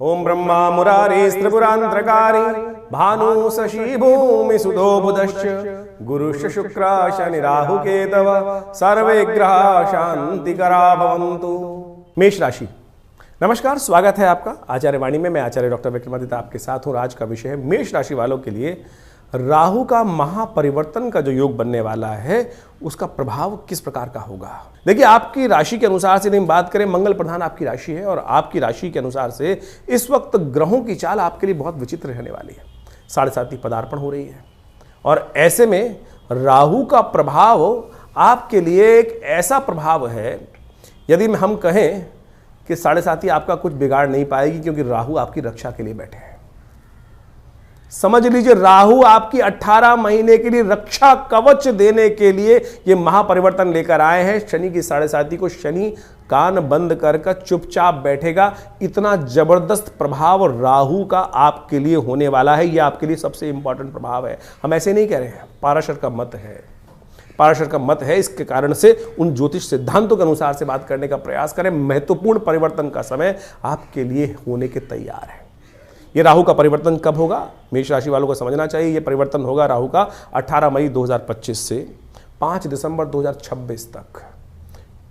ओम ब्रह्मा मुरारी त्रिपुरांतरकारी भानु शशि भूमि सुधो बुधश्च गुरुश्च शुक्र शनि राहु केतव सर्वे ग्रह शांतिकरा भवन्तु। मेष राशि, नमस्कार, स्वागत है आपका आचार्य वाणी में। मैं आचार्य डॉक्टर विक्रमादित्य आपके साथ हूँ। आज का विषय है मेष राशि वालों के लिए राहु का महापरिवर्तन का जो योग बनने वाला है उसका प्रभाव किस प्रकार का होगा। देखिए, आपकी राशि के अनुसार से हम बात करें, मंगल प्रधान आपकी राशि है और आपकी राशि के अनुसार से इस वक्त ग्रहों की चाल आपके लिए बहुत विचित्र रहने वाली है। 7.5 पदार्पण हो रही है और ऐसे में राहु का प्रभाव आपके लिए एक ऐसा प्रभाव है, यदि हम कहें कि 7.5 आपका कुछ बिगाड़ नहीं पाएगी, क्योंकि राहु आपकी रक्षा के लिए बैठे हैं। समझ लीजिए, राहु आपकी 18 महीने के लिए रक्षा कवच देने के लिए ये महापरिवर्तन लेकर आए हैं। शनि की 7.5 को शनि कान बंद कर चुपचाप बैठेगा। इतना जबरदस्त प्रभाव राहु का आपके लिए होने वाला है। यह आपके लिए सबसे इंपॉर्टेंट प्रभाव है। हम ऐसे नहीं कह रहे हैं, पाराशर का मत है, पाराशर का मत है। इसके कारण से उन ज्योतिष सिद्धांतों के अनुसार से बात करने का प्रयास करें। महत्वपूर्ण परिवर्तन का समय आपके लिए होने के तैयार है। ये राहु का परिवर्तन कब होगा, मेष राशि वालों को समझना चाहिए। ये परिवर्तन होगा राहु का 18 मई 2025 से 5 दिसंबर 2026 तक।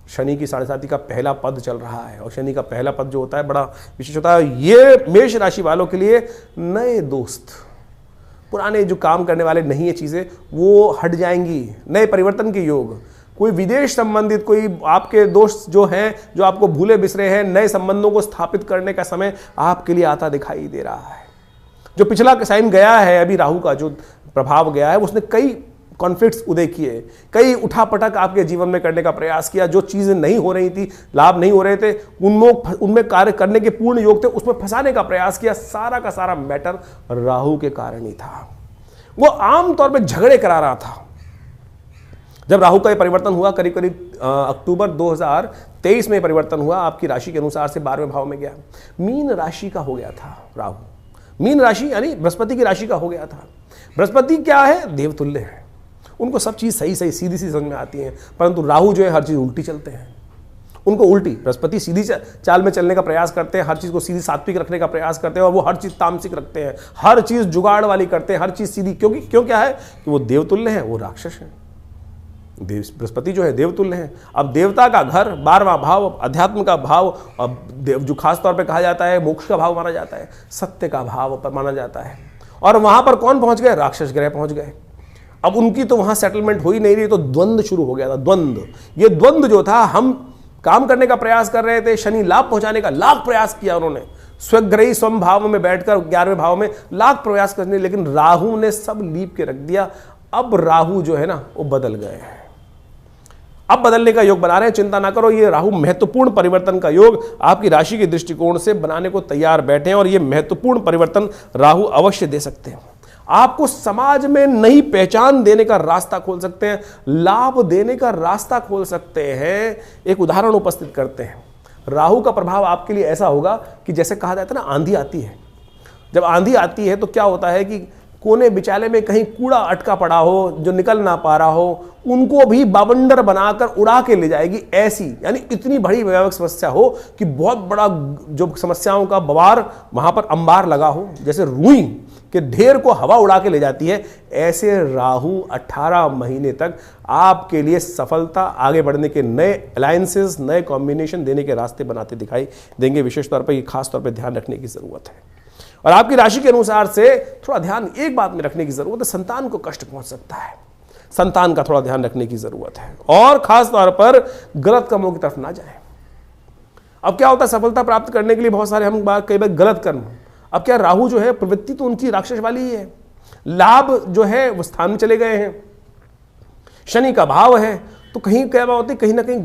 शनि की 7.5 का पहला पद चल रहा है और शनि का पहला पद जो होता है बड़ा विशेष होता है। ये मेष राशि वालों के लिए नए दोस्त, पुराने जो काम करने वाले नहीं है चीजें, वो हट जाएंगी। नए परिवर्तन के योग, कोई विदेश संबंधित कोई आपके दोस्त जो हैं, जो आपको भूले बिसरे हैं, नए संबंधों को स्थापित करने का समय आपके लिए आता दिखाई दे रहा है। जो पिछला टाइम गया है, अभी राहु का जो प्रभाव गया है, उसने कई कॉन्फ्लिक्ट्स उदय किए, कई उठापटक आपके जीवन में करने का प्रयास किया। जो चीजें नहीं हो रही थी, लाभ नहीं हो रहे थे, उनमें कार्य करने के पूर्ण योग थे, उसमें फंसाने का प्रयास किया। सारा का सारा मैटर राहु के कारण ही था। वो आमतौर पर झगड़े करा रहा था। जब राहु का ये परिवर्तन हुआ, करीब करीब अक्टूबर 2023 में परिवर्तन हुआ, आपकी राशि के अनुसार से 12वें भाव में गया। मीन राशि का हो गया था राहु। मीन राशि यानी बृहस्पति की राशि का हो गया था। बृहस्पति क्या है, देवतुल्य है। उनको सब चीज सही सही सीधी सी समझ में आती है, परंतु राहु जो है हर चीज उल्टी चलते हैं। उनको उल्टी, बृहस्पति सीधी चाल में चलने का प्रयास करते हैं, हर चीज को सीधी सात्विक रखने का प्रयास करते हैं, और वो हर चीज तामसिक रखते हैं, हर चीज जुगाड़ वाली करते हैं, हर चीज सीधी। क्यों क्या है कि वो देवतुल्य है, वो राक्षस है। बृहस्पति जो है देवतुल्य है। अब देवता का घर 12वां भाव, अध्यात्म का भाव, अब जो खास तौर पे कहा जाता है मोक्ष का भाव माना जाता है, सत्य का भाव पर माना जाता है। और वहां पर कौन पहुंच गए, राक्षस ग्रह पहुंच गए। अब उनकी तो वहां सेटलमेंट हो ही नहीं रही, तो द्वंद्व शुरू हो गया था। द्वंद्व, ये द्वंद्व जो था, हम काम करने का प्रयास कर रहे थे, शनि लाभ पहुंचाने का लाख प्रयास किया उन्होंने, स्वग्रही स्वम भाव में बैठकर 11वें भाव में लाख प्रयास करने, लेकिन राहु ने सब लीप के रख दिया। अब राहु जो है ना, वो बदल गए हैं। अब बदलने का योग बना रहे हैं। चिंता ना करो, ये राहु महत्वपूर्ण परिवर्तन का योग आपकी राशि के दृष्टिकोण से बनाने को तैयार बैठे हैं, और ये महत्वपूर्ण परिवर्तन राहु अवश्य दे सकते हैं। आपको समाज में नई पहचान देने का रास्ता खोल सकते हैं, लाभ देने का रास्ता खोल सकते हैं। एक उदाहरण उपस्थित करते हैं। राहु का प्रभाव आपके लिए ऐसा होगा कि जैसे कहा जाता है ना, आंधी आती है। जब आंधी आती है तो क्या होता है कि कोने बिचाले में कहीं कूड़ा अटका पड़ा हो, जो निकल ना पा रहा हो, उनको भी बावंडर बनाकर उड़ा के ले जाएगी। ऐसी, यानी इतनी बड़ी वैश्विक समस्या हो कि बहुत बड़ा जो समस्याओं का बवार वहां पर अंबार लगा हो, जैसे रुई के ढेर को हवा उड़ा के ले जाती है, ऐसे राहु 18 महीने तक आपके लिए सफलता, आगे बढ़ने के नए अलायंसेस, नए कॉम्बिनेशन देने के रास्ते बनाते दिखाई देंगे। विशेष तौर पर ये खास तौर पर ध्यान रखने की जरूरत है। और आपकी राशि के अनुसार से थोड़ा ध्यान एक बात में रखने की जरूरत है, संतान को कष्ट पहुंच सकता है। संतान का थोड़ा ध्यान रखने की जरूरत है, और खास तौर पर गलत कामों की तरफ ना जाए। अब क्या होता है, सफलता प्राप्त करने के लिए बहुत सारे हम बात कई बार गलत कर्म। अब क्या, राहु जो है प्रवृत्ति तो उनकी राक्षस वाली ही है, लाभ जो है वो स्थान में चले गए हैं, शनि का भाव है, तो कहीं क्या बात होती है, कहीं ना कहीं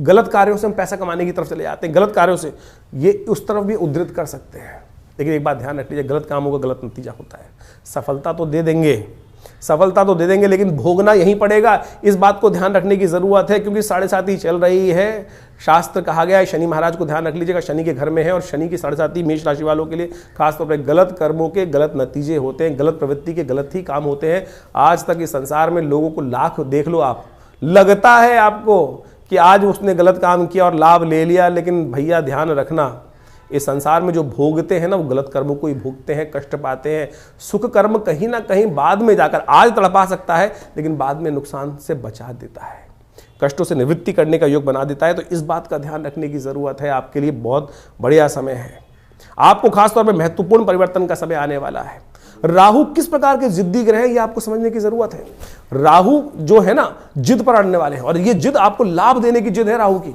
गलत कार्यों से हम पैसा कमाने की तरफ चले जाते हैं। गलत कार्यों से ये उस तरफ भी उद्धृत कर सकते हैं। लेकिन एक बात ध्यान रख लीजिए, गलत कामों का गलत नतीजा होता है। सफलता तो दे देंगे, लेकिन भोगना यहीं पड़ेगा। इस बात को ध्यान रखने की जरूरत है, क्योंकि 7.5 चल रही है। शास्त्र कहा गया है, शनि महाराज को ध्यान रख लीजिएगा, शनि के घर में है, और शनि की 7.5 मेष राशि वालों के लिए खासतौर पर गलत कर्मों के गलत नतीजे होते हैं, गलत प्रवृत्ति के गलत ही काम होते हैं। आज तक इस संसार में लोगों को लाख देख लो आप, लगता है आपको कि आज उसने गलत काम किया और लाभ ले लिया, लेकिन भैया ध्यान रखना, इस संसार में जो भोगते हैं ना, वो गलत कर्मों को ही भोगते हैं, कष्ट पाते हैं। सुख कर्म कहीं ना कहीं बाद में जाकर आज तड़पा सकता है, लेकिन बाद में नुकसान से बचा देता है, कष्टों से निवृत्ति करने का योग बना देता है। तो इस बात का ध्यान रखने की जरूरत है। आपके लिए बहुत बढ़िया समय है, आपको खासतौर पर महत्वपूर्ण परिवर्तन का समय आने वाला है। राहु किस प्रकार के जिद्दी ग्रह है, ये आपको समझने की जरूरत है। राहु जो है ना, जिद पर अड़ने वाले हैं, और ये जिद आपको लाभ देने की जिद है राहु की।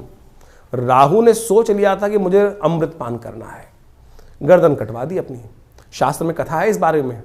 राहु ने सोच लिया था कि मुझे अमृत पान करना है, गर्दन कटवा दी अपनी। शास्त्र में कथा है इस बारे में,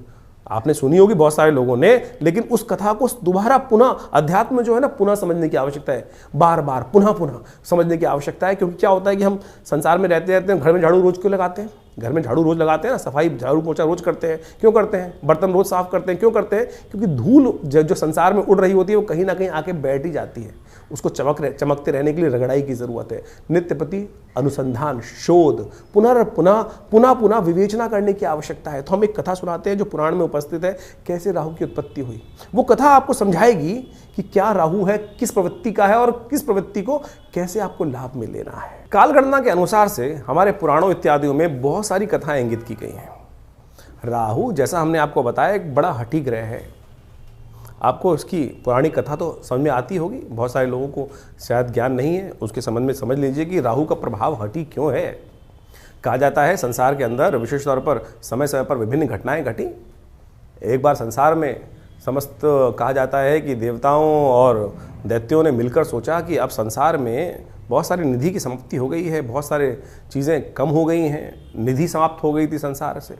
आपने सुनी होगी बहुत सारे लोगों ने, लेकिन उस कथा को दोबारा पुनः, अध्यात्म में जो है ना, पुनः समझने की आवश्यकता है, बार बार पुनः पुनः समझने की आवश्यकता है। क्योंकि क्या होता है कि हम संसार में रहते रहते हैं, घर में झाड़ू रोज क्यों लगाते हैं? घर में झाड़ू रोज लगाते हैं ना, सफाई झाड़ू पोछा रोज करते हैं, क्यों करते हैं? बर्तन रोज साफ करते हैं, क्यों करते हैं? क्योंकि धूल जो संसार में उड़ रही होती है वो कहीं ना कहीं आके बैठ ही जाती है, उसको चमकते रहने के लिए रगड़ाई की जरूरत है। नित्य प्रति अनुसंधान, शोध, पुनः विवेचना करने की आवश्यकता है। तो हम एक कथा सुनाते हैं जो पुराण में उपस्थित है, कैसे राहु की उत्पत्ति हुई। वो कथा आपको समझाएगी कि क्या राहु है, किस प्रवृत्ति का है, और किस प्रवृत्ति को कैसे आपको लाभ में लेना है। कालगणना के अनुसार से हमारे पुराणों इत्यादियों में बहुत सारी कथाएं इंगित की गई हैं। राहु, जैसा हमने आपको बताया, एक बड़ा हठी ग्रह है। आपको इसकी पुरानी कथा तो समझ में आती होगी, बहुत सारे लोगों को शायद ज्ञान नहीं है, उसके संबंध में समझ लीजिए कि राहु का प्रभाव हठी क्यों है। कहा जाता है संसार के अंदर विशेष तौर पर समय समय पर विभिन्न घटनाएं घटी। एक बार संसार में समस्त कहा जाता है कि देवताओं और दैत्यों ने मिलकर सोचा कि अब संसार में बहुत सारी निधि की समाप्ति हो गई है, बहुत सारे चीज़ें कम हो गई हैं, निधि समाप्त हो गई थी संसार से।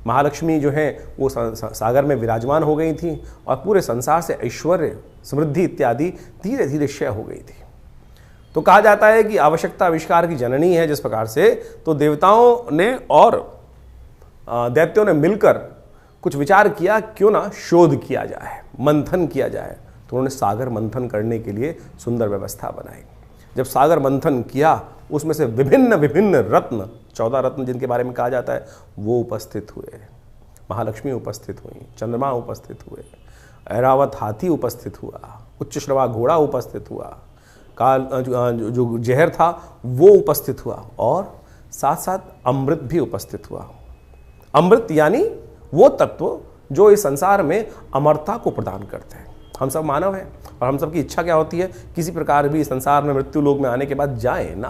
महालक्ष्मी जो है वो सागर में विराजमान हो गई थी, और पूरे संसार से ऐश्वर्य, समृद्धि इत्यादि धीरे धीरे क्षय हो गई थी। तो कहा जाता है कि आवश्यकता आविष्कार की जननी है। जिस प्रकार से तो देवताओं ने और दैत्यों ने मिलकर कुछ विचार किया, क्यों ना शोध किया जाए, मंथन किया जाए। तो उन्होंने सागर मंथन करने के लिए सुंदर व्यवस्था बनाई। जब सागर मंथन किया, उसमें से विभिन्न विभिन्न रत्न, 14 रत्न जिनके बारे में कहा जाता है, वो उपस्थित हुए। महालक्ष्मी उपस्थित हुई, चंद्रमा उपस्थित हुए, ऐरावत हाथी उपस्थित हुआ, उच्च श्रवा घोड़ा उपस्थित हुआ, काल जो जहर था वो उपस्थित हुआ, और साथ साथ अमृत भी उपस्थित हुआ। अमृत यानी वो तत्व जो इस संसार में अमरता को प्रदान करते हैं। हम सब मानव हैं, और हम सब की इच्छा क्या होती है, किसी प्रकार भी संसार में मृत्यु लोक में आने के बाद जाए ना,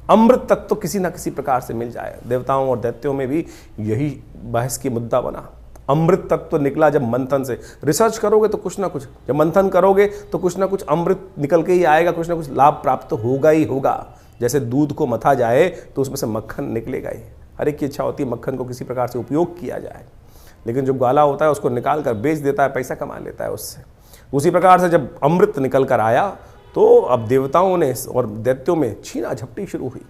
अमृत तत्व तो किसी ना किसी प्रकार से मिल जाए। देवताओं और दैत्यों में भी यही बहस की मुद्दा बना। अमृत तत्व निकला जब मंथन से, रिसर्च करोगे तो कुछ ना कुछ, जब मंथन करोगे तो कुछ ना कुछ अमृत निकल के ही आएगा, कुछ ना कुछ लाभ प्राप्त तो होगा ही होगा। जैसे दूध को मथा जाए तो उसमें से मक्खन निकलेगा ही। हर एक की इच्छा होती है मक्खन को किसी प्रकार से उपयोग किया जाए, लेकिन जो ग्वाला होता है उसको निकाल कर बेच देता है, पैसा कमा लेता है उससे। उसी प्रकार से जब अमृत निकल कर आया तो अब देवताओं ने और दैत्यों में छीना झपटी शुरू हुई,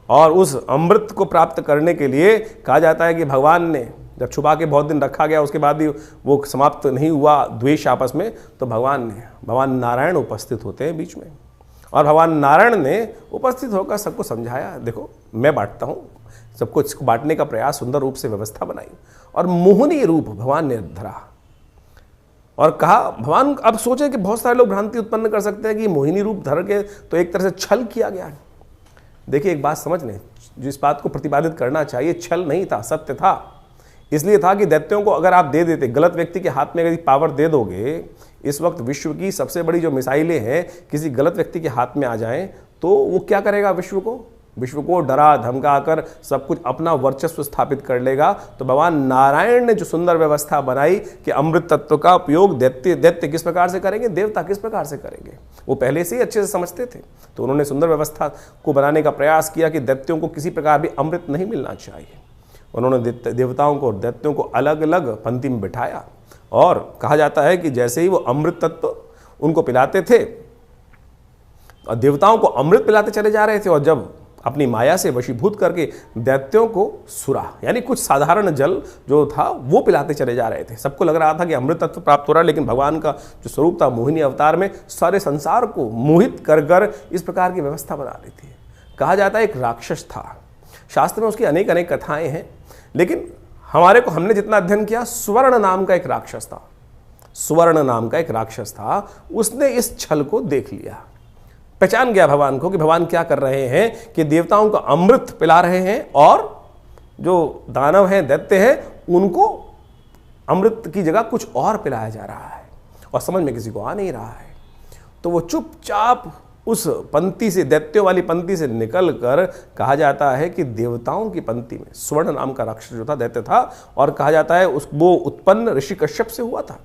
और उस अमृत को प्राप्त करने के लिए कहा जाता है कि भगवान ने जब छुपा के बहुत दिन रखा गया, उसके बाद भी वो समाप्त नहीं हुआ द्वेष आपस में, तो भगवान नारायण उपस्थित होते हैं बीच में, और भगवान नारायण ने उपस्थित होकर सबको समझाया, देखो मैं बांटता हूँ, सबको इसको बांटने का प्रयास, सुंदर रूप से व्यवस्था बनाई, और मोहनी रूप भगवान ने धरा और कहा। भगवान अब सोचे कि बहुत सारे लोग भ्रांति उत्पन्न कर सकते हैं कि मोहिनी रूप धर के तो एक तरह से छल किया गया है। देखिए एक बात समझ लें, जिस बात को प्रतिपादित करना चाहिए, छल नहीं था, सत्य था। इसलिए था कि दैत्यों को अगर आप दे देते, गलत व्यक्ति के हाथ में यदि पावर दे दोगे, इस वक्त विश्व की सबसे बड़ी जो मिसाइलें हैं किसी गलत व्यक्ति के हाथ में आ जाएं, तो वो क्या करेगा, विश्व को डरा धमका कर सब कुछ अपना वर्चस्व स्थापित कर लेगा। तो भगवान नारायण ने जो सुंदर व्यवस्था बनाई कि अमृत तत्व का उपयोग दैत्य किस प्रकार से करेंगे, देवता किस प्रकार से करेंगे, वो पहले से ही अच्छे से समझते थे। तो उन्होंने सुंदर व्यवस्था को बनाने का प्रयास किया कि दैत्यों को किसी प्रकार भी अमृत नहीं मिलना चाहिए। उन्होंने देवताओं को और दैत्यों को अलग अलग पंक्ति में बिठाया, और कहा जाता है कि जैसे ही वो अमृत तत्व उनको पिलाते थे, और देवताओं को अमृत पिलाते चले जा रहे थे, और जब अपनी माया से वशीभूत करके दैत्यों को सुरा यानी कुछ साधारण जल जो था वो पिलाते चले जा रहे थे। सबको लग रहा था कि अमृत तत्व प्राप्त हो रहा है, लेकिन भगवान का जो स्वरूप था मोहिनी अवतार में सारे संसार को मोहित कर कर इस प्रकार की व्यवस्था बना ली थी। कहा जाता है एक राक्षस था, शास्त्र में उसकी अनेक अनेक कथाएं हैं, लेकिन हमने जितना अध्ययन किया, स्वर्ण नाम का एक राक्षस था, उसने इस छल को देख लिया। पहचान गया भगवान को कि भगवान क्या कर रहे हैं कि देवताओं को अमृत पिला रहे हैं और जो दानव हैं, दैत्य हैं, उनको अमृत की जगह कुछ और पिलाया जा रहा है और समझ में किसी को आ नहीं रहा है। तो वो चुपचाप उस पंक्ति से, दैत्यों वाली पंक्ति से निकलकर कहा जाता है कि देवताओं की पंक्ति में स्वर्ण नाम का राक्षस जो था, दैत्य था, और कहा जाता है वो उत्पन्न ऋषि कश्यप से हुआ था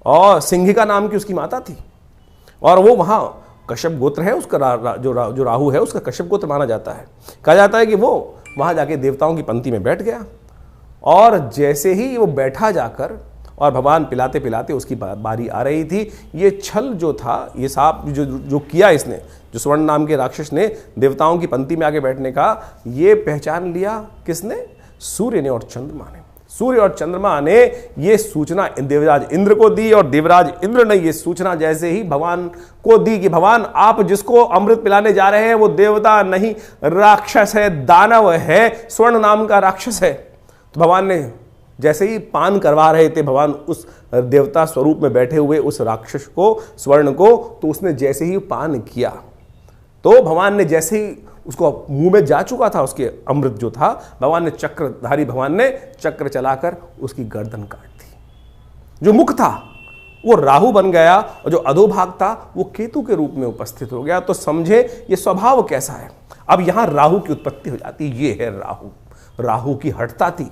और सिंहिका नाम की उसकी माता थी और वो वहाँ कश्यप गोत्र है उसका, जो राहु है उसका कश्यप गोत्र माना जाता है। कहा जाता है कि वो वहाँ जाके देवताओं की पंक्ति में बैठ गया और जैसे ही वो बैठा जाकर और भगवान पिलाते पिलाते उसकी बारी आ रही थी, ये छल जो था, ये सांप जो किया इसने, जो स्वर्ण नाम के राक्षस ने देवताओं की पंक्ति में आके बैठने का, ये पहचान लिया किसने? सूर्य ने और चंद्रमा ने। सूर्य और चंद्रमा ने ये सूचना देवराज इंद्र को दी और देवराज इंद्र ने ये सूचना जैसे ही भगवान को दी कि भगवान आप जिसको अमृत पिलाने जा रहे हैं वो देवता नहीं, राक्षस है, दानव है, स्वर्ण नाम का राक्षस है। तो भगवान ने जैसे ही पान करवा रहे थे भगवान उस देवता स्वरूप में बैठे हुए उस राक्षस को, स्वर्ण को, तो उसने जैसे ही पान किया तो भगवान ने जैसे ही उसको मुंह में जा चुका था उसके अमृत जो था, भगवान ने चक्रधारी भगवान ने चक्र चलाकर उसकी गर्दन काट दी। जो मुख था वो राहु बन गया और जो अधोभाग था वो केतु के रूप में उपस्थित हो गया। तो समझे ये स्वभाव कैसा है। अब यहां राहु की उत्पत्ति हो जाती, ये है राहु। राहु की हठता थी,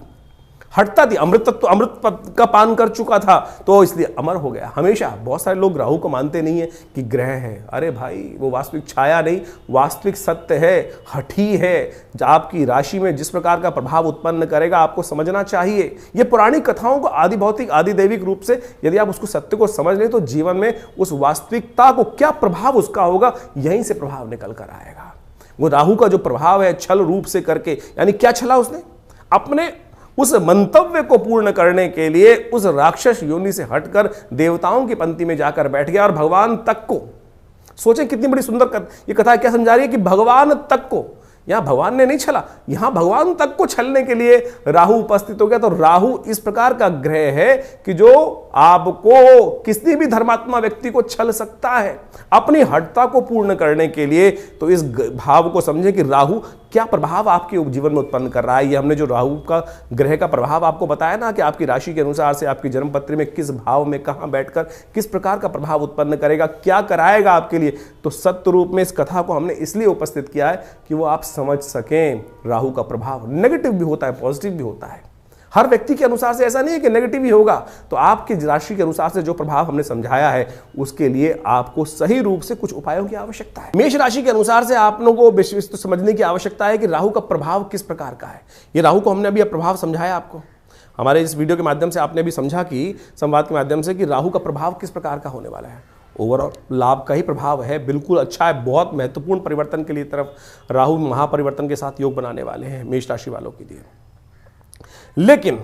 अमृत तत्व, अमृत का पान कर चुका था तो इसलिए अमर हो गया। हमेशा बहुत सारे लोग राहु को मानते नहीं है कि ग्रह है। अरे भाई वो वास्तविक छाया नहीं, वास्तविक सत्य है, हठी है। आपकी राशि में जिस प्रकार का प्रभाव उत्पन्न करेगा आपको समझना चाहिए। ये पुरानी कथाओं को आदि भौतिक आदि दैविक रूप से यदि आप उसको सत्य को समझ लें तो जीवन में उस वास्तविकता को क्या प्रभाव उसका होगा, यहीं से प्रभाव निकल कर आएगा। वो राहु का जो प्रभाव है छल रूप से करके, यानी क्या छला उसने? अपने उस मंतव्य को पूर्ण करने के लिए उस राक्षस योनि से हटकर देवताओं की पंक्ति में जाकर बैठ गया और भगवान तक को, सोचें कितनी बड़ी सुंदर ये कथा क्या समझा रही है कि भगवान तक को, यहां भगवान ने नहीं छला, यहां भगवान तक को छलने के लिए राहु उपस्थित हो गया। तो राहु इस प्रकार का ग्रह है कि जो आपको, किसी भी धर्मात्मा व्यक्ति को छल सकता है अपनी हठता को पूर्ण करने के लिए। तो इस भाव को समझें कि राहु क्या प्रभाव आपके जीवन में उत्पन्न कर रहा है। ये हमने जो राहु का ग्रह का प्रभाव आपको बताया ना कि आपकी राशि के अनुसार से आपकी जन्मपत्री में किस भाव में कहां बैठकर किस प्रकार का प्रभाव उत्पन्न करेगा, क्या कराएगा आपके लिए। तो सत्य रूप में इस कथा को हमने इसलिए उपस्थित किया है कि वो आप समझ सकें राहु का प्रभाव नेगेटिव भी होता है, पॉजिटिव भी होता है। हर व्यक्ति के अनुसार से ऐसा नहीं है कि नेगेटिव ही होगा। तो आपकी राशि के अनुसार से जो प्रभाव हमने समझाया है उसके लिए आपको सही रूप से कुछ उपायों की आवश्यकता है। मेष राशि के अनुसार से आप लोगों को विस्तृत समझने की आवश्यकता है कि राहु का प्रभाव किस प्रकार का है। ये राहु को हमने अभी प्रभाव समझाया आपको, हमारे इस वीडियो के माध्यम से आपने भी समझा कि संवाद के माध्यम से कि राहु का प्रभाव किस प्रकार का होने वाला है। ओवरऑल लाभ का ही प्रभाव है, बिल्कुल अच्छा है, बहुत महत्वपूर्ण परिवर्तन के लिए तरफ राहु महापरिवर्तन के साथ योग बनाने वाले हैं मेष राशि वालों के लिए। लेकिन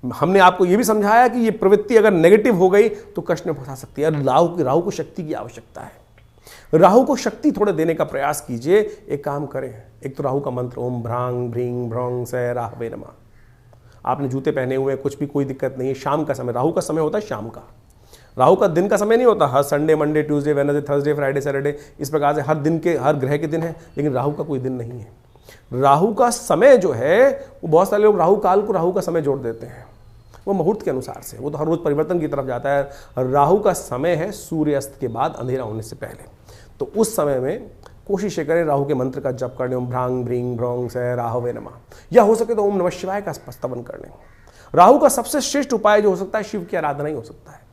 हमने आपको यह भी समझाया कि ये प्रवृत्ति अगर नेगेटिव हो गई तो कष्ट में फंसा सकती है। राहु को शक्ति की आवश्यकता है। राहु को शक्ति थोड़े देने का प्रयास कीजिए। एक काम करें, एक तो राहु का मंत्र ओम भ्रांग भ्रीं भ्रौं स राहवे नमः। आपने जूते पहने हुए कुछ भी, कोई दिक्कत नहीं है। शाम का समय, राहु का समय होता है शाम का, राहु का दिन का समय नहीं होता। हर Sunday, Monday, Tuesday, Wednesday, Thursday, Friday, Saturday, इस प्रकार से हर दिन के, हर ग्रह के दिन है, लेकिन राहु का कोई दिन नहीं है। राहु का समय जो है वो बहुत सारे लोग राहु काल को राहु का समय जोड़ देते हैं, वो मुहूर्त के अनुसार से, वो तो हर रोज परिवर्तन की तरफ जाता है। राहु का समय है सूर्यास्त के बाद, अंधेरा होने से पहले। तो उस समय में कोशिश करें राहु के मंत्र का जप करने, ओम भ्रांग भ्रीं भ्रौं स राहवे नमः, या हो सके तो ओम नमः शिवाय का स्तवन करने। राहु का सबसे श्रेष्ठ उपाय जो हो सकता है शिव की आराधना ही हो सकता है,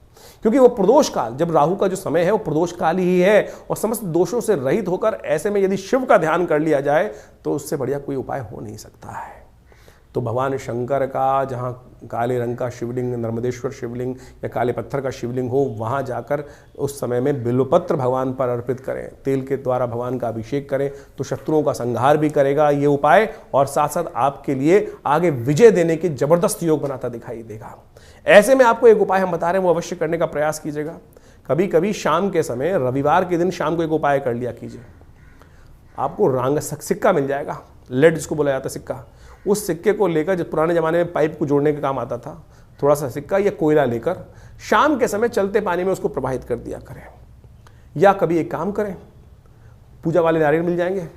क्योंकि वो प्रदोष काल, जब राहु का जो समय है वो प्रदोष काल ही है और समस्त दोषों से रहित होकर ऐसे में यदि शिव का ध्यान कर लिया जाए तो उससे बढ़िया कोई उपाय हो नहीं सकता है। तो भगवान शंकर का जहाँ काले रंग का शिवलिंग, नर्मदेश्वर शिवलिंग या काले पत्थर का शिवलिंग हो, वहाँ जाकर उस समय में बिल्वपत्र भगवान पर अर्पित करें, तेल के द्वारा भगवान का अभिषेक करें, तो शत्रुओं का संहार भी करेगा ये उपाय, और साथ साथ आपके लिए आगे विजय देने की जबरदस्त योग बनाता दिखाई देगा। ऐसे में आपको एक उपाय हम बता रहे हैं, वो अवश्य करने का प्रयास कीजिएगा। कभी कभी शाम के समय, रविवार के दिन शाम को एक उपाय कर लिया कीजिए। आपको रांग सिक्का मिल जाएगा, लेड जिसको बोला जाता है सिक्का, उस सिक्के को लेकर, जो पुराने ज़माने में पाइप को जोड़ने का काम आता था, थोड़ा सा सिक्का या कोयला लेकर शाम के समय चलते पानी में उसको प्रवाहित कर दिया करें। या कभी एक काम करें, पूजा वाले नारियल मिल जाएंगे।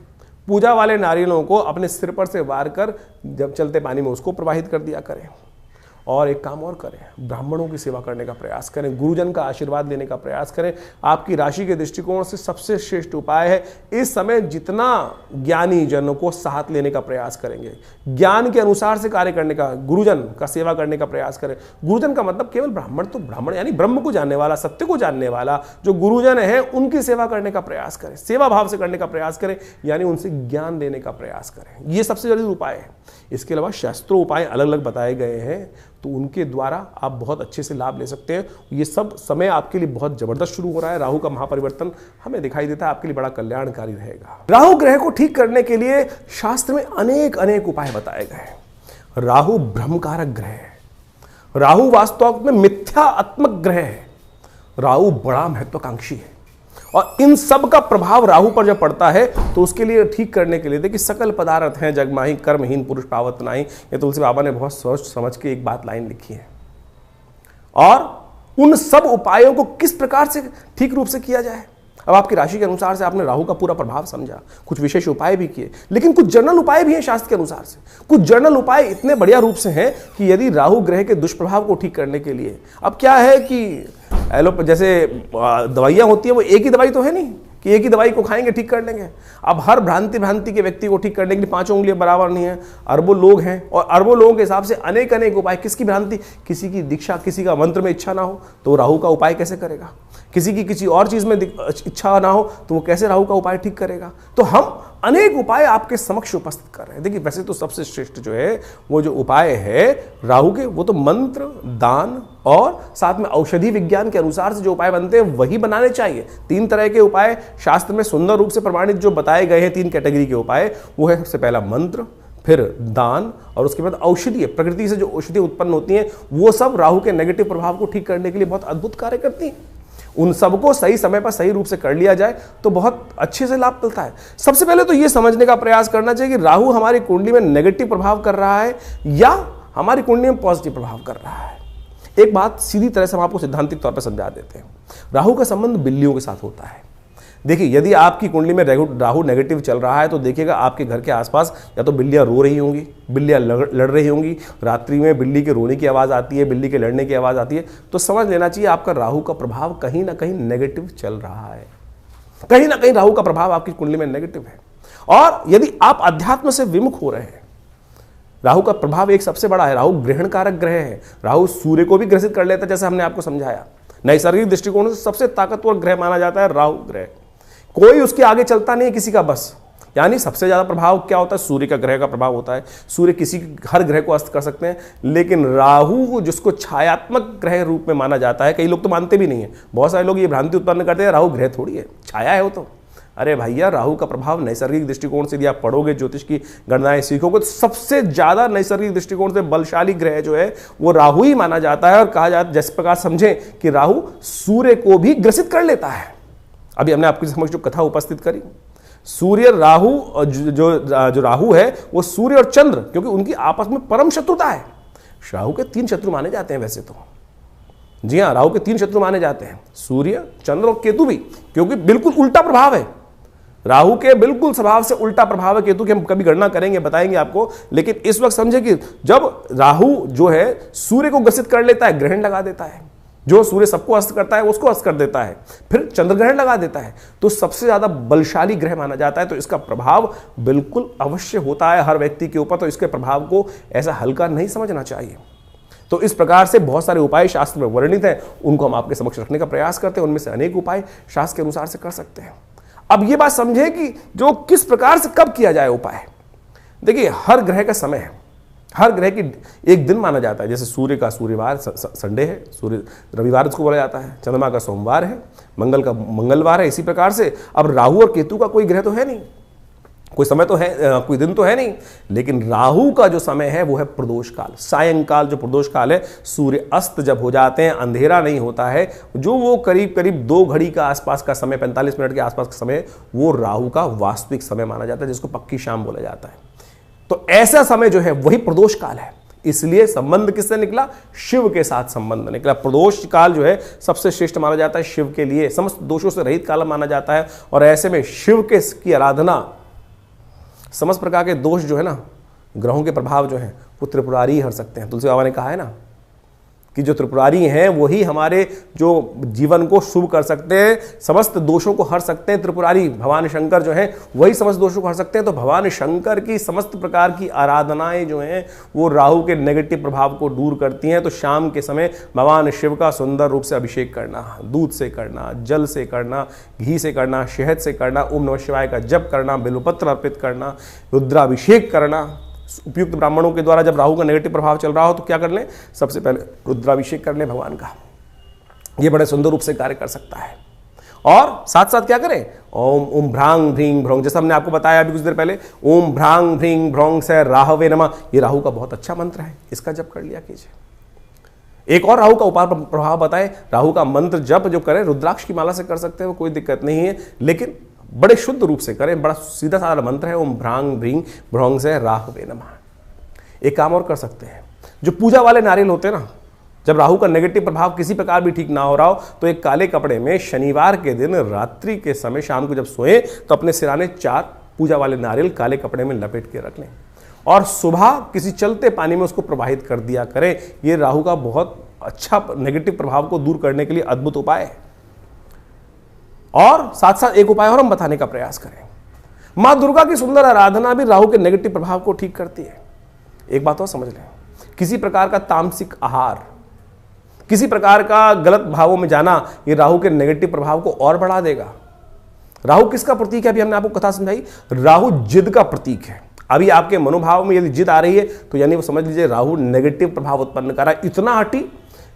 पूजा वाले नारियलों को अपने सिर पर से वार कर जब चलते पानी में उसको प्रवाहित कर दिया करें। और एक काम और करें, ब्राह्मणों की सेवा करने का प्रयास करें, गुरुजन का आशीर्वाद लेने का प्रयास करें। आपकी राशि के दृष्टिकोण से सबसे श्रेष्ठ उपाय है इस समय जितना ज्ञानी जनों को साथ लेने का प्रयास करेंगे, ज्ञान के अनुसार से कार्य करने का, गुरुजन का सेवा करने का प्रयास करें। गुरुजन का मतलब केवल ब्राह्मण, तो ब्राह्मण यानी ब्रह्म को जानने वाला, सत्य को जानने वाला जो गुरुजन है उनकी सेवा करने का प्रयास करें, सेवा भाव से करने का प्रयास करें, यानी उनसे ज्ञान लेने का प्रयास करें। ये सबसे जरूरी उपाय है। इसके अलावा शास्त्रों उपाय अलग अलग बताए गए हैं, तो उनके द्वारा आप बहुत अच्छे से लाभ ले सकते हैं। ये सब समय आपके लिए बहुत जबरदस्त शुरू हो रहा है। राहु का महापरिवर्तन हमें दिखाई देता है, आपके लिए बड़ा कल्याणकारी रहेगा। राहु ग्रह को ठीक करने के लिए शास्त्र में अनेक अनेक उपाय बताए गए हैं। राहु ब्रह्मकारक ग्रह है, राहु वास्तव में मिथ्यात्मक ग्रह है, राहु बड़ा महत्वाकांक्षी है, और इन सब का प्रभाव राहु पर जब पड़ता है तो उसके लिए ठीक करने के लिए देखिए, सकल पदार्थ हैं जगमाही, कर्महीन पुरुष पावत नाही। ये तुलसी बाबा ने बहुत सोच समझ के एक बात लाइन लिखी है। और उन सब उपायों को किस प्रकार से ठीक रूप से किया जाए, अब आपकी राशि के अनुसार से आपने राहु का पूरा प्रभाव समझा, कुछ विशेष उपाय भी किए, लेकिन कुछ जनरल उपाय भी हैं शास्त्र के अनुसार से। कुछ जनरल उपाय इतने बढ़िया रूप से हैं कि यदि राहु ग्रह के दुष्प्रभाव को ठीक करने के लिए, अब क्या है कि जैसे दवाइयां होती है, वो एक ही दवाई तो है नहीं कि एक ही दवाई को खाएंगे ठीक कर लेंगे। अब हर भ्रांति के व्यक्ति को ठीक करने के लिए 5 उंगलियां बराबर नहीं है, अरबों लोग हैं, और अरबों लोगों के हिसाब से अनेक अनेक उपाय। किसकी भ्रांति, किसी की दीक्षा, किसी का मंत्र में इच्छा ना हो तो राहु का उपाय कैसे करेगा, किसी की किसी और चीज में इच्छा ना हो तो वो कैसे राहु का उपाय ठीक करेगा। तो हम अनेक उपाय आपके समक्ष उपस्थित कर रहे हैं। देखिए, वैसे तो सबसे श्रेष्ठ जो है वो जो उपाय है राहु के, वो तो मंत्र, दान और साथ में औषधि विज्ञान के अनुसार से जो उपाय बनते हैं वही बनाने चाहिए। 3 तरह के उपाय शास्त्र में सुंदर रूप से प्रमाणित जो बताए गए हैं, 3 कैटेगरी के उपाय, वो है सबसे पहला मंत्र, फिर दान, और उसके बाद औषधि। प्रकृति से जो औषधि उत्पन्न होती हैं वो सब राहु के नेगेटिव प्रभाव को ठीक करने के लिए बहुत अद्भुत कार्य करती हैं। उन सबको सही समय पर सही रूप से कर लिया जाए तो बहुत अच्छे से लाभ मिलता है। सबसे पहले तो यह समझने का प्रयास करना चाहिए कि राहु हमारी कुंडली में नेगेटिव प्रभाव कर रहा है या हमारी कुंडली में पॉजिटिव प्रभाव कर रहा है। एक बात सीधी तरह से हम आपको सिद्धांतिक तौर पर समझा देते हैं। राहु का संबंध बिल्लियों के साथ होता है। देखिए, यदि आपकी कुंडली में राहु नेगेटिव चल रहा है तो देखिएगा आपके घर के आसपास या तो बिल्लियां रो रही होंगी, बिल्लियां लड़ रही होंगी, रात्रि में बिल्ली के रोने की आवाज़ आती है, बिल्ली के लड़ने की आवाज़ आती है, तो समझ लेना चाहिए आपका राहु का प्रभाव कहीं ना कहीं नेगेटिव चल रहा है। कहीं ना कहीं राहु का प्रभाव आपकी कुंडली में नेगेटिव है। और यदि आप अध्यात्म से विमुख हो रहे हैं, राहु का प्रभाव एक सबसे बड़ा है, राहु ग्रहण कारक ग्रह है। राहु सूर्य को भी ग्रसित कर लेता है, जैसे हमने आपको समझाया। नैसर्गिक दृष्टिकोण से सबसे ताकतवर ग्रह माना जाता है राहु ग्रह। कोई उसके आगे चलता नहीं है किसी का बस। यानी सबसे ज्यादा प्रभाव क्या होता है, सूर्य का ग्रह का प्रभाव होता है। सूर्य किसी हर ग्रह को अस्त कर सकते हैं, लेकिन राहु जिसको छायात्मक ग्रह रूप में माना जाता है, कई लोग तो मानते भी नहीं है। बहुत सारे लोग ये भ्रांति उत्पन्न करते हैं राहु ग्रह थोड़ी है, छाया है वो तो। अरे भैया, राहु का प्रभाव नैसर्गिक दृष्टिकोण से यदि आप पढ़ोगे, ज्योतिष की गणनाएं सीखोगे, तो सबसे ज्यादा नैसर्गिक दृष्टिकोण से बलशाली ग्रह जो है वो राहु ही माना जाता है। और कहा जाता है, जिस प्रकार समझें कि राहु सूर्य को भी ग्रसित कर लेता है। अभी हमने आपके समक्ष जो कथा उपस्थित करी, सूर्य राहु, जो राहु है वो सूर्य और चंद्र, क्योंकि उनकी आपस में परम शत्रुता है। राहु के 3 शत्रु माने जाते हैं वैसे तो। जी हाँ, राहु के 3 शत्रु माने जाते हैं, सूर्य, चंद्र और केतु भी, क्योंकि बिल्कुल उल्टा प्रभाव है। राहु के बिल्कुल स्वभाव से उल्टा प्रभाव है केतु की। हम कभी गणना करेंगे, बताएंगे आपको, लेकिन इस वक्त समझे कि जब राहु जो है सूर्य को ग्रसित कर लेता है, ग्रहण लगा देता है। जो सूर्य सबको अस्त करता है उसको अस्त कर देता है, फिर चंद्र ग्रहण लगा देता है, तो सबसे ज्यादा बलशाली ग्रह माना जाता है। तो इसका प्रभाव बिल्कुल अवश्य होता है हर व्यक्ति के ऊपर। तो इसके प्रभाव को ऐसा हल्का नहीं समझना चाहिए। तो इस प्रकार से बहुत सारे उपाय शास्त्र में वर्णित हैं, उनको हम आपके समक्ष रखने का प्रयास करते हैं। उनमें से अनेक उपाय शास्त्र के अनुसार से कर सकते हैं। अब ये बात समझे कि जो किस प्रकार से कब किया जाए उपाय। देखिए, हर ग्रह का समय है, हर ग्रह की एक दिन माना जाता है। जैसे सूर्य का सूर्यवार संडे है, सूर्य रविवार उसको बोला जाता है, चंद्रमा का सोमवार है, मंगल का मंगलवार है। इसी प्रकार से अब राहु और केतु का कोई ग्रह तो है नहीं, कोई समय तो है, कोई दिन तो है नहीं, लेकिन राहु का जो समय है वो है प्रदोष काल, सायंकाल। जो प्रदोष काल है, सूर्य अस्त जब हो जाते हैं, अंधेरा नहीं होता है, जो वो करीब करीब 2 घड़ी का आसपास का समय, 45 मिनट के आसपास का समय, वो राहु का वास्तविक समय माना जाता है, जिसको पक्की शाम बोला जाता है। तो ऐसा समय जो है वही प्रदोष काल है। इसलिए संबंध किससे निकला? शिव के साथ संबंध निकला। प्रदोष काल जो है सबसे श्रेष्ठ माना जाता है शिव के लिए, समस्त दोषों से रहित काल माना जाता है। और ऐसे में शिव के की आराधना, समस्त प्रकार के दोष जो है ना, ग्रहों के प्रभाव जो है वो त्रिपुरारी हर सकते हैं। तुलसी बाबा ने कहा है ना कि जो त्रिपुरारी हैं वही हमारे जो जीवन को शुभ कर सकते हैं, समस्त दोषों को हर सकते हैं। त्रिपुरारी भगवान शंकर जो हैं वही समस्त दोषों को हर सकते हैं। तो भगवान शंकर की समस्त प्रकार की आराधनाएं जो हैं वो राहु के नेगेटिव प्रभाव को दूर करती हैं। तो शाम के समय भगवान शिव का सुंदर रूप से अभिषेक करना, दूध से करना, जल से करना, घी से करना, शहद से करना, ओम नमः शिवाय का जप करना, बेलपत्र अर्पित करना, रुद्राभिषेक करना। उपयुक्त ब्राह्मणों के द्वारा जब राहु का नेगेटिव प्रभाव चल रहा हो तो क्या कर लें? सबसे पहले रुद्राभिषेक कर लें भगवान का। ये बड़े सुंदर रूप से कार्य कर सकता है। और साथ साथ क्या करें? ओम भ्रांग भ्रींग भ्रौंग, जैसा हमने आपको बताया अभी कुछ देर पहले, ओम भ्रांग भ्रींग भ्रौंग से राहवे नमः, ये राहु का बहुत अच्छा मंत्र है, इसका जप कर लिया कीजिए। एक और राहु का उपाय प्रभाव बताएं। राहु का मंत्र जप जो करें रुद्राक्ष की माला से कर सकते हैं, वो कोई दिक्कत नहीं है, लेकिन बड़े शुद्ध रूप से करें। बड़ा सीधा साधा मंत्र है, ओम भ्रांग भ्रींग भ्रौंग से राहवे नमः। एक काम और कर सकते हैं, जो पूजा वाले नारियल होते हैं ना, जब राहु का नेगेटिव प्रभाव किसी प्रकार भी ठीक ना हो रहा हो तो एक काले कपड़े में शनिवार के दिन रात्रि के समय शाम को जब सोए तो अपने सिराने 4 पूजा वाले नारियल काले कपड़े में लपेट के रख लें और सुबह किसी चलते पानी में उसको प्रवाहित कर दिया करें। ये राहु का बहुत अच्छा नेगेटिव प्रभाव को दूर करने के लिए अद्भुत उपाय है। और साथ साथ एक उपाय और हम बताने का प्रयास करें। मां दुर्गा की सुंदर आराधना भी राहु के नेगेटिव प्रभाव को ठीक करती है। एक बात और समझ लें, किसी प्रकार का तामसिक आहार, किसी प्रकार का गलत भावों में जाना, ये राहु के नेगेटिव प्रभाव को और बढ़ा देगा। राहु किसका प्रतीक है? अभी हमने आपको कथा समझाई, राहु जिद का प्रतीक है। अभी आपके मनोभाव में यदि जिद आ रही है तो यानी वो समझ लीजिए राहु नेगेटिव प्रभाव उत्पन्न कर रहा है। इतना हटी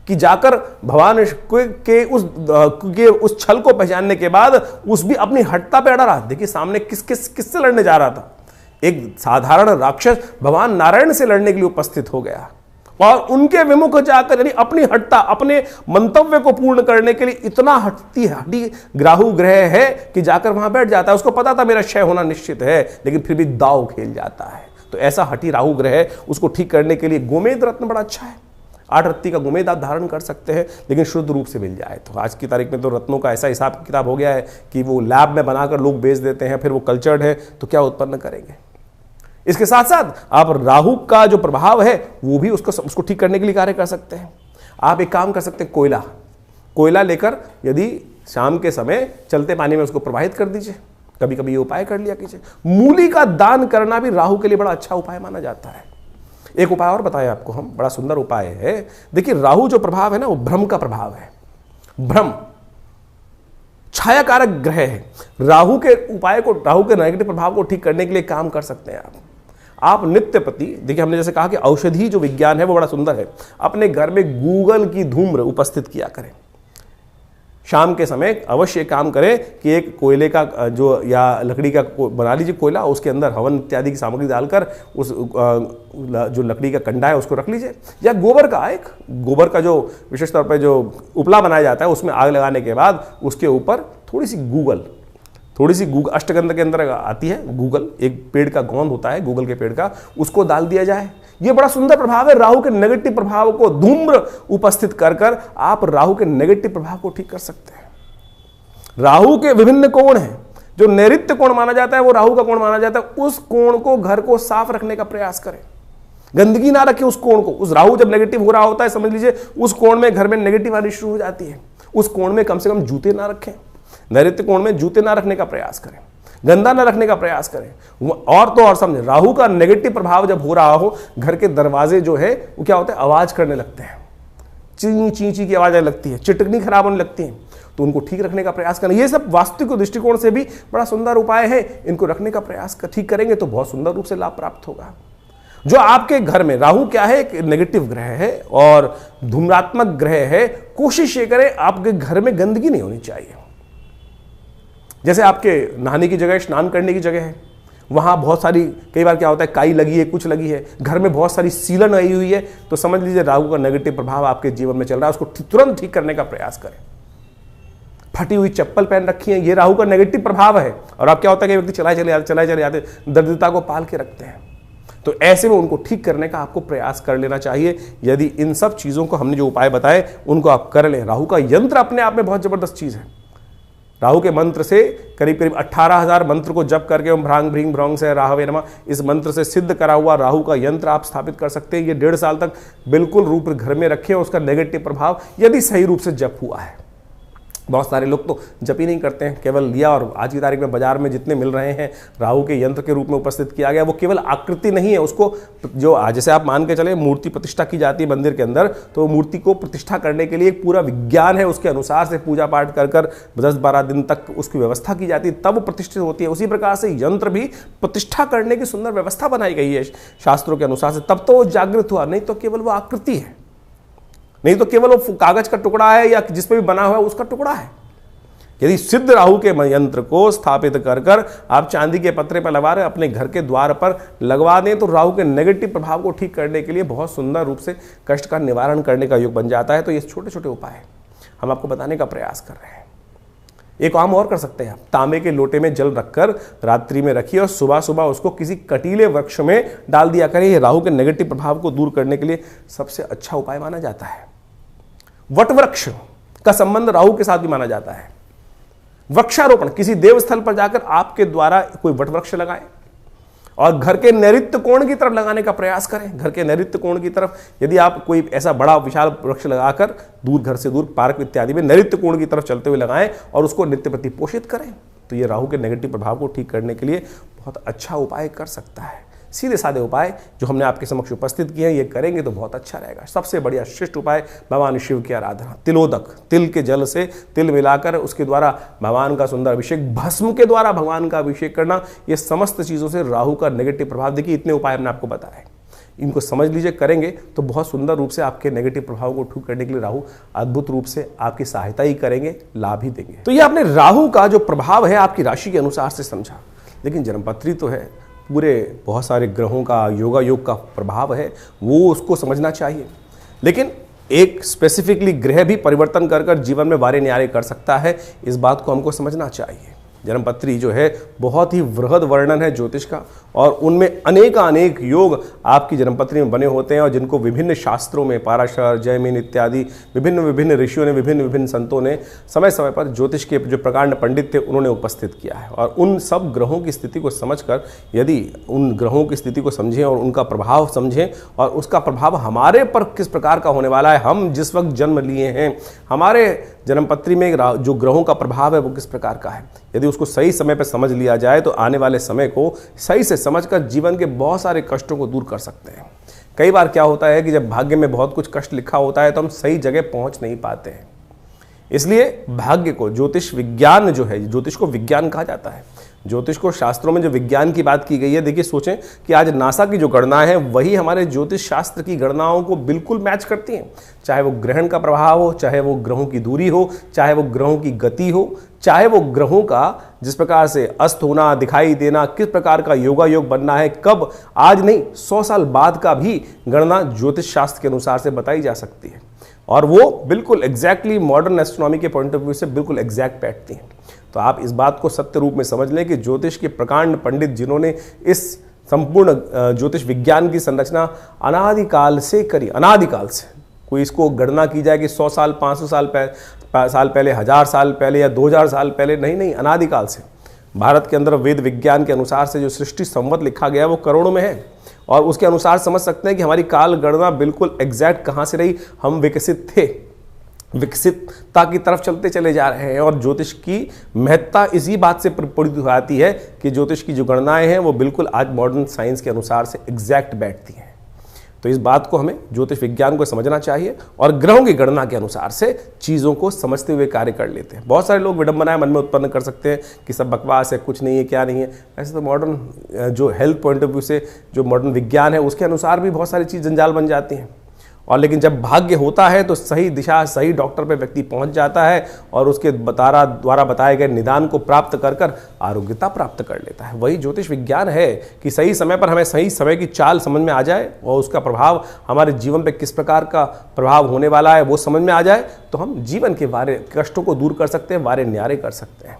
कि जाकर भगवान के उस छल को पहचानने के बाद उस भी अपनी हटता पे अड़ा रहा। देखिए सामने किससे लड़ने जा रहा था? एक साधारण राक्षस भगवान नारायण से लड़ने के लिए उपस्थित हो गया और उनके विमुख जाकर यानी अपनी हटता, अपने मंतव्य को पूर्ण करने के लिए इतना हटी राहु ग्रह है कि जाकर वहां बैठ जाता है। उसको पता था मेरा क्षय होना निश्चित है, लेकिन फिर भी दाव खेल जाता है। तो ऐसा हटी राहु ग्रह, उसको ठीक करने के लिए गोमेद रत्न बड़ा अच्छा है। 8 रत्ती का गोमेद आप धारण कर सकते हैं, लेकिन शुद्ध रूप से मिल जाए तो। आज की तारीख में तो रत्नों का ऐसा हिसाब किताब हो गया है कि वो लैब में बनाकर लोग बेच देते हैं, फिर वो कल्चर्ड है तो क्या उत्पन्न करेंगे। इसके साथ साथ आप राहु का जो प्रभाव है वो भी उसको ठीक करने के लिए कार्य कर सकते हैं। आप एक काम कर सकते हैं, कोयला लेकर यदि शाम के समय चलते पानी में उसको प्रवाहित कर दीजिए। कभी कभी ये उपाय कर लिया कीजिए। मूली का दान करना भी राहु के लिए बड़ा अच्छा उपाय माना जाता है। एक उपाय और बताया आपको हम, बड़ा सुंदर उपाय है। देखिए राहु जो प्रभाव है ना, वो भ्रम का प्रभाव है। भ्रम छाया कारक ग्रह है। राहु के उपाय को, राहु के नेगेटिव प्रभाव को ठीक करने के लिए काम कर सकते हैं आप नित्य प्रति। देखिए हमने जैसे कहा कि औषधि जो विज्ञान है वो बड़ा सुंदर है। अपने घर में गूगल की धूम्र उपस्थित किया करें। शाम के समय अवश्य काम करें कि एक कोयले का जो या लकड़ी का बना लीजिए कोयला, उसके अंदर हवन इत्यादि की सामग्री डालकर उस जो लकड़ी का कंडा है उसको रख लीजिए। या गोबर का जो विशेष तौर पर जो उपला बनाया जाता है उसमें आग लगाने के बाद उसके ऊपर थोड़ी सी गूगल अष्टगंध के अंदर आती है गूगल, एक पेड़ का गोंद होता है गूगल के पेड़ का, उसको डाल दिया जाए। ये बड़ा सुंदर प्रभाव है। राहु के नेगेटिव प्रभाव को धूम्र उपस्थित कर आप राहु के नेगेटिव प्रभाव को ठीक कर सकते हैं। राहु के विभिन्न कोण हैं। जो नैऋत्य कोण माना जाता है वो राहु का कोण माना जाता है। उस कोण को, घर को साफ रखने का प्रयास करें। गंदगी ना रखें उस कोण को। उस राहु जब नेगेटिव हो रहा होता है समझ लीजिए उस कोण में घर में नेगेटिव आनी शुरू हो जाती है। उस कोण में कम से कम जूते ना रखें। नैऋत्य कोण में जूते ना रखने का प्रयास करें, गंदा ना रखने का प्रयास करें। और तो और समझे, राहु का नेगेटिव प्रभाव जब हो रहा हो, घर के दरवाजे जो है वो क्या होता है, आवाज करने लगते हैं। ची ची की आवाज आने लगती है, चिटकनी खराब होने लगती है, तो उनको ठीक रखने का प्रयास करें। ये सब वास्तविक दृष्टिकोण से भी बड़ा सुंदर उपाय है। इनको रखने का प्रयास ठीक करेंगे तो बहुत सुंदर रूप से लाभ प्राप्त होगा। जो आपके घर में राहु क्या है, एक नेगेटिव ग्रह है और धूम्रात्मक ग्रह है। कोशिश ये करें आपके घर में गंदगी नहीं होनी चाहिए। जैसे आपके नहाने की जगह, स्नान करने की जगह है, वहाँ बहुत सारी, कई बार क्या होता है काई लगी है, कुछ लगी है, घर में बहुत सारी सीलन आई हुई है, तो समझ लीजिए राहु का नेगेटिव प्रभाव आपके जीवन में चल रहा है। उसको तुरंत ठीक करने का प्रयास करें। फटी हुई चप्पल पहन रखी है, ये राहु का नेगेटिव प्रभाव है। और अब क्या होता है कि व्यक्ति चलाए चले आते दरिद्रता को पाल के रखते हैं। तो ऐसे में उनको ठीक करने का आपको प्रयास कर लेना चाहिए। यदि इन सब चीज़ों को हमने जो उपाय बताए उनको आप कर लें। राहु का यंत्र अपने आप में बहुत ज़बरदस्त चीज़ है। राहु के मंत्र से करीब करीब 18,000 मंत्र को जप करके ओम भ्रांग भ्रीं भ्रौं से राहवे नमः, इस मंत्र से सिद्ध करा हुआ राहु का यंत्र आप स्थापित कर सकते हैं। ये 1.5 साल तक बिल्कुल रूप घर में रखें। उसका नेगेटिव प्रभाव यदि सही रूप से जप हुआ है, बहुत सारे लोग तो जप ही नहीं करते हैं, केवल लिया और आज की तारीख में बाजार में जितने मिल रहे हैं राहु के यंत्र के रूप में उपस्थित किया गया, वो केवल आकृति नहीं है, उसको जो जैसे आप मान के चले मूर्ति प्रतिष्ठा की जाती है मंदिर के अंदर, तो मूर्ति को प्रतिष्ठा करने के लिए एक पूरा विज्ञान है, उसके अनुसार से पूजा पाठ कर 10-12 दिन तक उसकी व्यवस्था की जाती है, तब वो प्रतिष्ठित होती है। उसी प्रकार से यंत्र भी प्रतिष्ठा करने की सुंदर व्यवस्था बनाई गई है शास्त्रों के अनुसार से, तब तो वो जागृत हुआ, नहीं तो केवल वो आकृति है, नहीं तो केवल वो कागज का टुकड़ा है या जिस पे भी बना हुआ है उसका टुकड़ा है। यदि सिद्ध राहु के यंत्र को स्थापित कर आप चांदी के पत्रे पर लगा रहे अपने घर के द्वार पर लगवा दें तो राहु के नेगेटिव प्रभाव को ठीक करने के लिए बहुत सुंदर रूप से कष्ट का निवारण करने का योग बन जाता है। तो ये छोटे छोटे उपाय हम आपको बताने का प्रयास कर रहे हैं। एक काम और कर सकते हैं आप, तांबे के लोटे में जल रखकर रात्रि में रखिए और सुबह सुबह उसको किसी कटीले वृक्ष में डाल दिया करें। ये राहु के नेगेटिव प्रभाव को दूर करने के लिए सबसे अच्छा उपाय माना जाता है। वट वृक्ष का संबंध राहु के साथ भी माना जाता है। वृक्षारोपण, किसी देवस्थल पर जाकर आपके द्वारा कोई वट वृक्ष लगाएं और घर के नैऋत्य कोण की तरफ लगाने का प्रयास करें। घर के नैऋत्य कोण की तरफ यदि आप कोई ऐसा बड़ा विशाल वृक्ष लगाकर दूर, घर से दूर, पार्क इत्यादि में नैऋत्य कोण की तरफ चलते हुए लगाएं और उसको नित्य प्रति पोषित करें, तो ये राहु के नेगेटिव प्रभाव को ठीक करने के लिए बहुत अच्छा उपाय कर सकता है। सीधे साधे उपाय जो हमने आपके समक्ष उपस्थित किए हैं, ये करेंगे तो बहुत अच्छा रहेगा। सबसे बढ़िया श्रेष्ठ उपाय भगवान शिव की आराधना, तिलोदक, तिल के जल से तिल मिलाकर उसके द्वारा भगवान का सुंदर अभिषेक, भस्म के द्वारा भगवान का अभिषेक करना, ये समस्त चीज़ों से राहु का नेगेटिव प्रभाव, देखिए इतने उपाय हमने आपको बताए, इनको समझ लीजिए, करेंगे तो बहुत सुंदर रूप से आपके नेगेटिव प्रभाव को ठीक करने के लिए राहु अद्भुत रूप से आपकी सहायता ही करेंगे, लाभ ही देंगे। तो ये आपने राहु का जो प्रभाव है आपकी राशि के अनुसार से समझा, लेकिन जन्मपत्री तो है, पूरे बहुत सारे ग्रहों का योगा योग का प्रभाव है, वो उसको समझना चाहिए। लेकिन एक स्पेसिफिकली ग्रह भी परिवर्तन कर जीवन में वारे न्यारे कर सकता है, इस बात को हमको समझना चाहिए। जन्मपत्री जो है बहुत ही वृहद वर्णन है ज्योतिष का, और उनमें अनेक योग आपकी जन्मपत्री में बने होते हैं, और जिनको विभिन्न शास्त्रों में पाराशर, जैमिन इत्यादि विभिन्न ऋषियों ने, विभिन्न संतों ने समय समय पर ज्योतिष के जो प्रकांड पंडित थे उन्होंने उपस्थित किया है। और उन सब ग्रहों की स्थिति को समझकर, यदि उन ग्रहों की स्थिति को समझें और उनका प्रभाव समझें और उसका प्रभाव हमारे पर किस प्रकार का होने वाला है, हम जिस वक्त जन्म लिए हैं, हमारे जन्मपत्री में जो ग्रहों का प्रभाव है वो किस प्रकार का है, यदि उसको सही समय पर समझ लिया जाए तो आने वाले समय को सही से समझकर जीवन के बहुत सारे कष्टों को दूर कर सकते हैं। कई बार क्या होता है कि जब भाग्य में बहुत कुछ कष्ट लिखा होता है तो हम सही जगह पहुंच नहीं पाते हैं। इसलिए भाग्य को, ज्योतिष विज्ञान जो है, ज्योतिष को विज्ञान कहा जाता है, ज्योतिष को शास्त्रों में जो विज्ञान की बात की गई है, देखिए सोचें कि आज नासा की जो गणनाएं हैं वही हमारे ज्योतिष शास्त्र की गणनाओं को बिल्कुल मैच करती हैं। चाहे वो ग्रहण का प्रभाव हो, चाहे वो ग्रहों की दूरी हो, चाहे वो ग्रहों की गति हो, चाहे वो ग्रहों का जिस प्रकार से अस्त होना, दिखाई देना, किस प्रकार का योगा योग बनना है, कब, आज नहीं 100 साल बाद का भी गणना ज्योतिष शास्त्र के अनुसार से बताई जा सकती है, और वो बिल्कुल एग्जैक्टली मॉडर्न एस्ट्रोनॉमी के पॉइंट ऑफ व्यू से बिल्कुल एग्जैक्ट बैठती हैं। तो आप इस बात को सत्य रूप में समझ लें कि ज्योतिष के प्रकांड पंडित जिन्होंने इस संपूर्ण ज्योतिष विज्ञान की संरचना अनादिकाल से करी, अनादिकाल से, कोई इसको गणना की जाए कि 100 साल, 500 साल पहले, 1000 साल पहले या 2000 साल पहले, नहीं, अनादिकाल से भारत के अंदर वेद विज्ञान के अनुसार से जो सृष्टि संवत लिखा गया वो करोड़ों में है, और उसके अनुसार समझ सकते हैं कि हमारी काल गणना बिल्कुल एग्जैक्ट कहाँ से रही। हम विकसित थे, विकसितता की तरफ चलते चले जा रहे हैं, और ज्योतिष की महत्ता इसी बात से प्रपूरित हो जाती है कि ज्योतिष की जो गणनाएं हैं वो बिल्कुल आज मॉडर्न साइंस के अनुसार से एग्जैक्ट बैठती हैं। तो इस बात को हमें ज्योतिष विज्ञान को समझना चाहिए और ग्रहों की गणना के अनुसार से चीज़ों को समझते हुए कार्य कर लेते हैं। बहुत सारे लोग विडंबनाएं मन में उत्पन्न कर सकते हैं कि सब बकवास है, कुछ नहीं है, क्या नहीं है। ऐसे तो मॉडर्न जो हेल्थ पॉइंट ऑफ व्यू से जो मॉडर्न विज्ञान है उसके अनुसार भी बहुत सारी चीज़ जंजाल बन जाती हैं। और लेकिन जब भाग्य होता है तो सही दिशा, सही डॉक्टर पे व्यक्ति पहुंच जाता है और उसके द्वारा बताए गए निदान को प्राप्त कर आरोग्यता प्राप्त कर लेता है। वही ज्योतिष विज्ञान है कि सही समय पर हमें सही समय की चाल समझ में आ जाए और उसका प्रभाव हमारे जीवन पे किस प्रकार का प्रभाव होने वाला है वो समझ में आ जाए, तो हम जीवन के वारे कष्टों को दूर कर सकते हैं, वारे न्यारे कर सकते हैं।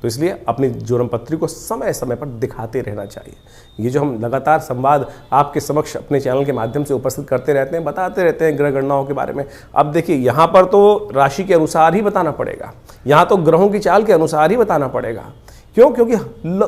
तो इसलिए अपनी ज्वरम पत्री को समय समय पर दिखाते रहना चाहिए। ये जो हम लगातार संवाद आपके समक्ष अपने चैनल के माध्यम से उपस्थित करते रहते हैं, बताते रहते हैं ग्रह गणनाओं के बारे में। अब देखिए यहाँ पर तो राशि के अनुसार ही बताना पड़ेगा, यहाँ तो ग्रहों की चाल के अनुसार ही बताना पड़ेगा। क्यों? क्योंकि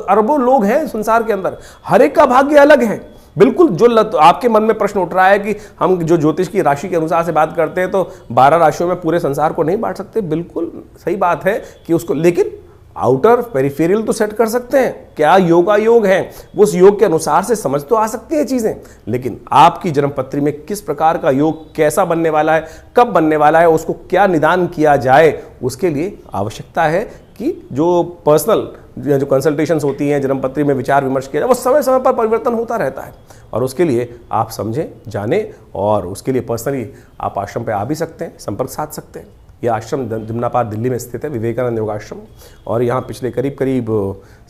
अरबों लोग हैं संसार के अंदर, हर एक का भाग्य अलग है। बिल्कुल जो आपके मन में प्रश्न उठ रहा है कि हम जो ज्योतिष की राशि के अनुसार से बात करते हैं तो 12 राशियों में पूरे संसार को नहीं बांट सकते, बिल्कुल सही बात है कि उसको, लेकिन आउटर पेरिफेरियल तो सेट कर सकते हैं। क्या योगा योग है, वो उस योग के अनुसार से समझ तो आ सकती हैं चीजें, लेकिन आपकी जन्म पत्री में किस प्रकार का योग कैसा बनने वाला है, कब बनने वाला है, उसको क्या निदान किया जाए, उसके लिए आवश्यकता है कि जो पर्सनल जो कंसल्टेशंस होती हैं, जन्म पत्री में विचार विमर्श किया जाए, वो समय समय पर परिवर्तन होता रहता है। और उसके लिए आप समझें, जानें, और उसके लिए पर्सनली आप आश्रम पे आ भी सकते हैं, संपर्क साध सकते हैं। यह आश्रम जमुना पार्क दिल्ली में स्थित है, विवेकानंद योगाश्रम, और यहाँ पिछले करीब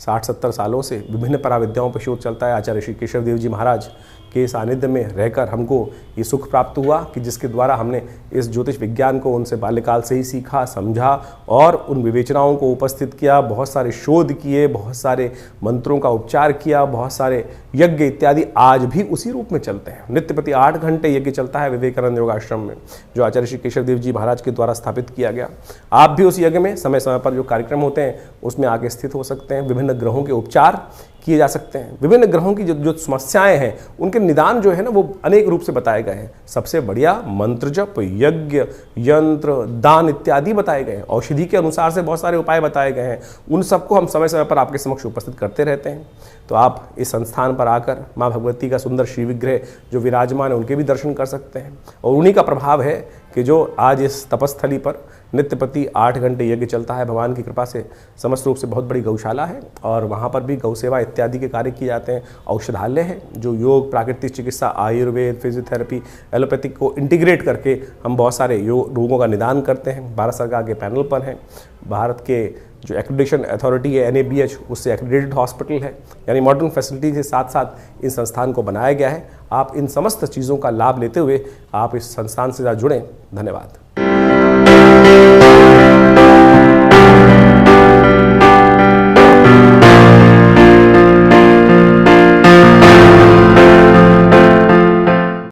60-70 सालों से विभिन्न पराविद्याओं पर शोध चलता है। आचार्य श्री केशव देव जी महाराज के सानिध्य में रहकर हमको ये सुख प्राप्त हुआ कि जिसके द्वारा हमने इस ज्योतिष विज्ञान को उनसे बाल्यकाल से ही सीखा, समझा और उन विवेचनाओं को उपस्थित किया, बहुत सारे शोध किए, बहुत सारे मंत्रों का उपचार किया, बहुत सारे यज्ञ इत्यादि आज भी उसी रूप में चलते हैं। नित्य प्रति 8 घंटे यज्ञ चलता है विवेकानंद योगाश्रम में, जो आचार्य श्री केशव देव जी महाराज के द्वारा स्थापित किया गया। आप भी उस यज्ञ में समय समय पर जो कार्यक्रम होते हैं उसमें आके स्थित हो सकते हैं। विभिन्न ग्रहों के उपचार किए जा सकते हैं, विभिन्न ग्रहों की जो समस्याएं हैं उनके निदान जो है ना वो अनेक रूप से बताए गए हैं। सबसे बढ़िया मंत्र जप, यज्ञ, यंत्र, दान इत्यादि बताए गए हैं। औषधि के अनुसार से बहुत सारे उपाय बताए गए हैं, उन सबको हम समय समय पर आपके समक्ष उपस्थित करते रहते हैं। तो आप इस संस्थान पर आकर माँ भगवती का सुंदर श्री विग्रह जो विराजमान है उनके भी दर्शन कर सकते हैं। और उन्हीं का प्रभाव है कि जो आज इस तपस्थली पर नित्य प्रति 8 घंटे यज्ञ चलता है। भगवान की कृपा से समस्त रूप से बहुत बड़ी गौशाला है और वहाँ पर भी गौ सेवा इत्यादि के कार्य किए जाते हैं। औषधालय है जो योग, प्राकृतिक चिकित्सा, आयुर्वेद, फिजियोथेरेपी, एलोपैथिक को इंटीग्रेट करके हम बहुत सारे रोगों का निदान करते हैं। भारत सरकार के पैनल पर हैं। भारत के जो एक्रेडिटेशन अथॉरिटी है NABH, उससे एक्रेडिटेड हॉस्पिटल है, यानी मॉडर्न फैसिलिटी के साथ साथ इस संस्थान को बनाया गया है। आप इन समस्त चीज़ों का लाभ लेते हुए आप इस संस्थान से जुड़ें। धन्यवाद।